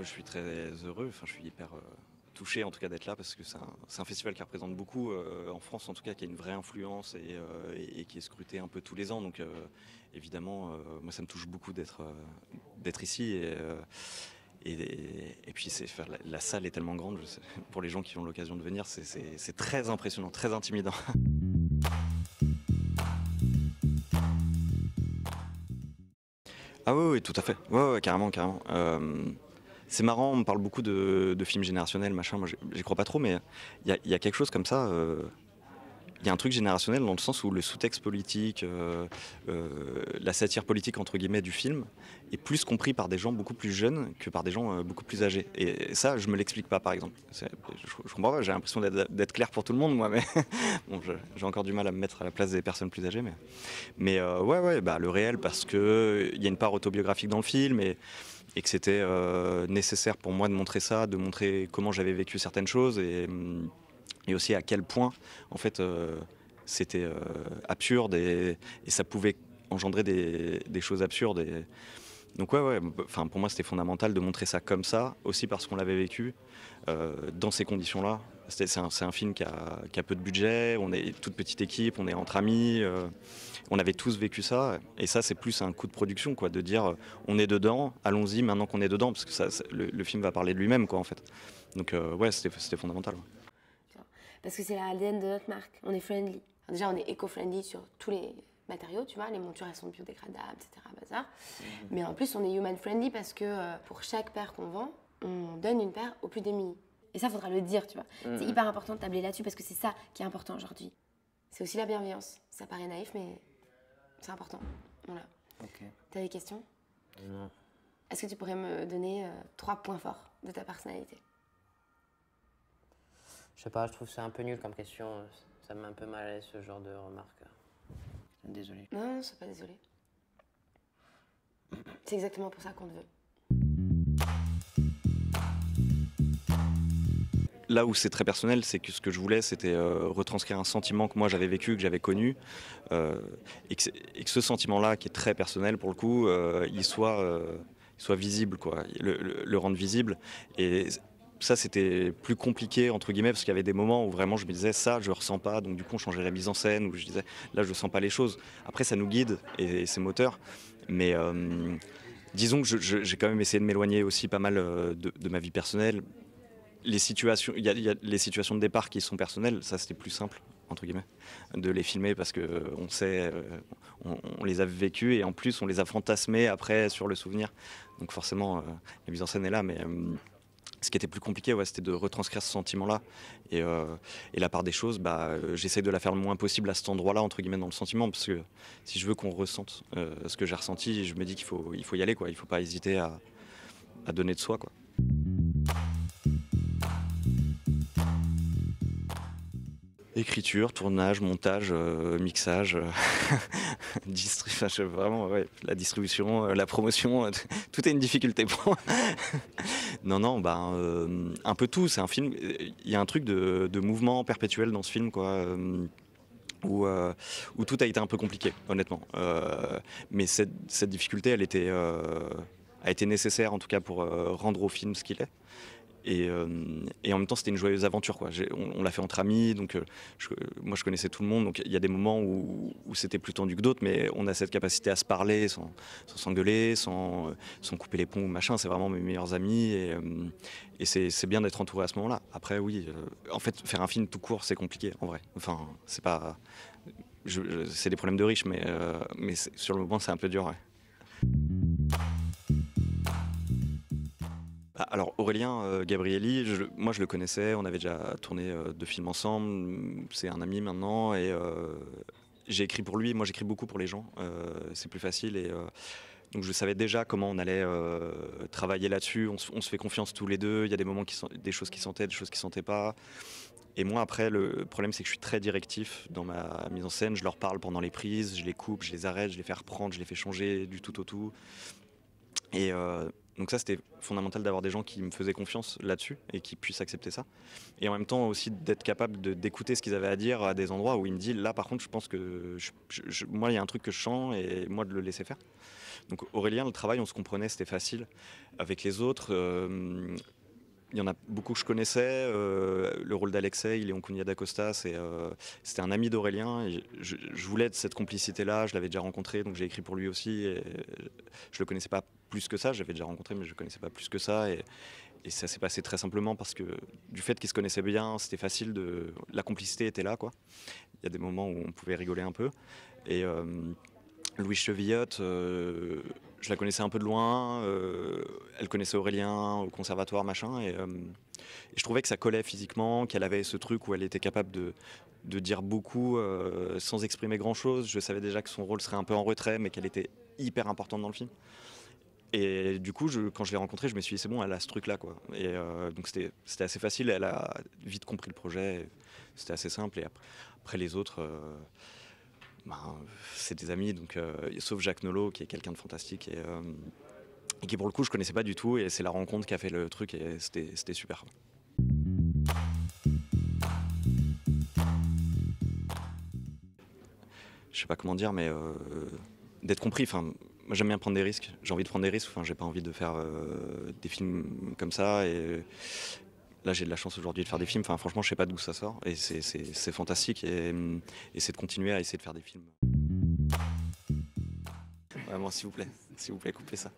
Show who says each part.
Speaker 1: Je suis très heureux, enfin je suis hyper touché en tout cas d'être là parce que c'est un festival qui représente beaucoup en France en tout cas, qui a une vraie influence et qui est scruté un peu tous les ans. Donc évidemment, moi ça me touche beaucoup d'être ici et puis la salle est tellement grande, pour les gens qui ont l'occasion de venir, c'est très impressionnant, très intimidant. Ah oui, oui, tout à fait. Ouais, ouais, carrément, carrément. C'est marrant, on me parle beaucoup de films générationnels, machin. Moi, j'y crois pas trop, mais il y a quelque chose comme ça. Il y a un truc générationnel dans le sens où le sous-texte politique, la satire politique entre guillemets du film est plus compris par des gens beaucoup plus jeunes que par des gens beaucoup plus âgés. Et ça, je me l'explique pas, par exemple. Je comprends pas. J'ai l'impression d'être clair pour tout le monde, moi, mais bon, j'ai encore du mal à me mettre à la place des personnes plus âgées, mais ouais, ouais, bah le réel parce que il y a une part autobiographique dans le film et que c'était nécessaire pour moi de montrer ça, de montrer comment j'avais vécu certaines choses et aussi à quel point en fait c'était absurde et ça pouvait engendrer des choses absurdes. Donc ouais, ouais, enfin pour moi c'était fondamental de montrer ça comme ça, aussi parce qu'on l'avait vécu dans ces conditions-là. C'est un film qui a peu de budget, on est toute petite équipe, on est entre amis, on avait tous vécu ça, et ça c'est plus un coup de production, quoi, de dire on est dedans, allons-y maintenant qu'on est dedans, parce que le film va parler de lui-même, quoi, en fait. Donc ouais, c'était fondamental. Ouais.
Speaker 2: Parce que c'est l'ADN de notre marque, on est friendly. Alors déjà on est éco-friendly sur tous les matériaux, tu vois, les montures elles sont biodégradables, etc. Bazar. Mais en plus on est human friendly parce que pour chaque paire qu'on vend, on donne une paire aux plus démunis. Et ça faudra le dire, tu vois. C'est hyper important de tabler là-dessus parce que c'est ça qui est important aujourd'hui. C'est aussi la bienveillance. Ça paraît naïf mais c'est important. Voilà.
Speaker 3: Ok.
Speaker 2: T'as des questions?
Speaker 3: Non.
Speaker 2: Est-ce que tu pourrais me donner 3 points forts de ta personnalité?
Speaker 3: Je sais pas, je trouve que c'est un peu nul comme question. Ça me met un peu mal à l'aise ce genre de remarques. Désolé.
Speaker 2: Non, non, sois pas désolée. C'est exactement pour ça qu'on te veut.
Speaker 1: Là où c'est très personnel, c'est que ce que je voulais, c'était retranscrire un sentiment que moi j'avais vécu, que j'avais connu, et que ce sentiment-là, qui est très personnel pour le coup, il soit visible, quoi, le rendre visible. Et ça, c'était plus compliqué, entre guillemets, parce qu'il y avait des moments où vraiment je me disais ça, je ressens pas, donc du coup on changeait la mise en scène, où je disais là, je sens pas les choses. Après, ça nous guide et c'est moteur, mais disons que j'ai quand même essayé de m'éloigner aussi pas mal de ma vie personnelle. Les situations, il y a les situations de départ qui sont personnelles, ça c'était plus simple entre guillemets de les filmer parce que on sait, on les a vécues et en plus on les a fantasmées après sur le souvenir. Donc forcément la mise en scène est là, mais ce qui était plus compliqué, ouais, c'était de retranscrire ce sentiment-là. Et la part des choses, bah, j'essaie de la faire le moins possible à cet endroit-là, entre guillemets, dans le sentiment, parce que si je veux qu'on ressente ce que j'ai ressenti, je me dis qu'il faut y aller, quoi. Il faut pas hésiter à donner de soi, quoi. Écriture, tournage, montage, mixage, vraiment, ouais, la distribution, la promotion, tout est une difficulté pour moi. Non, non, un peu tout. C'est un film. Il y a un truc de mouvement perpétuel dans ce film, quoi. Où tout a été un peu compliqué, honnêtement. Mais cette difficulté, a été nécessaire, en tout cas, pour rendre au film ce qu'il est. Et en même temps, c'était une joyeuse aventure, quoi. On l'a fait entre amis, donc moi je connaissais tout le monde, donc il y a des moments où c'était plus tendu que d'autres, mais on a cette capacité à se parler sans s'engueuler, sans couper les ponts ou machin. C'est vraiment mes meilleurs amis et c'est bien d'être entouré à ce moment-là. Après, oui, en fait, faire un film tout court, c'est compliqué, en vrai. Enfin, c'est pas, c'est des problèmes de riches, mais sur le moment, c'est un peu dur, ouais. Alors Aurélien Gabrielli, moi je le connaissais, on avait déjà tourné 2 films ensemble, c'est un ami maintenant et j'ai écrit pour lui, moi j'écris beaucoup pour les gens, c'est plus facile et donc je savais déjà comment on allait travailler là-dessus, on se fait confiance tous les deux, il y a des moments des choses qui sentaient, des choses qui sentaient pas. Et moi après le problème c'est que je suis très directif dans ma mise en scène, je leur parle pendant les prises, je les coupe, je les arrête, je les fais reprendre, je les fais changer du tout au tout. Donc ça, c'était fondamental d'avoir des gens qui me faisaient confiance là-dessus et qui puissent accepter ça. Et en même temps aussi d'être capable d'écouter ce qu'ils avaient à dire à des endroits où il me dit, là par contre, je pense que moi, il y a un truc que je sens et moi de le laisser faire. Donc Aurélien, le travail, on se comprenait, c'était facile. Avec les autres, il y en a beaucoup que je connaissais. Le rôle d'Alexei, Léon Cugna d'Acosta, c'était un ami d'Aurélien. Et je voulais de cette complicité-là, je l'avais déjà rencontré, donc j'ai écrit pour lui aussi. Et je le connaissais pas plus que ça, j'avais déjà rencontré, mais je le connaissais pas plus que ça. Et ça s'est passé très simplement parce que du fait qu'ils se connaissaient bien, c'était facile la complicité était là, quoi. Il y a des moments où on pouvait rigoler un peu. Et Louise Chevillotte, je la connaissais un peu de loin, elle connaissait Aurélien au conservatoire, machin, et je trouvais que ça collait physiquement, qu'elle avait ce truc où elle était capable de dire beaucoup sans exprimer grand-chose. Je savais déjà que son rôle serait un peu en retrait, mais qu'elle était hyper importante dans le film. Et du coup, quand je l'ai rencontrée, je me suis dit, c'est bon, elle a ce truc-là, quoi. Et donc c'était assez facile, elle a vite compris le projet, c'était assez simple. Et après les autres... c'est des amis, donc, sauf Jacques Nolot qui est quelqu'un de fantastique et qui pour le coup je connaissais pas du tout, et c'est la rencontre qui a fait le truc et c'était super. Je sais pas comment dire, mais d'être compris. Enfin, moi j'aime bien prendre des risques, j'ai envie de prendre des risques, enfin, j'ai pas envie de faire des films comme ça, et là j'ai de la chance aujourd'hui de faire des films, enfin, franchement je sais pas d'où ça sort et c'est fantastique, et c'est de continuer à essayer de faire des films. Vraiment, s'il vous plaît, coupez ça.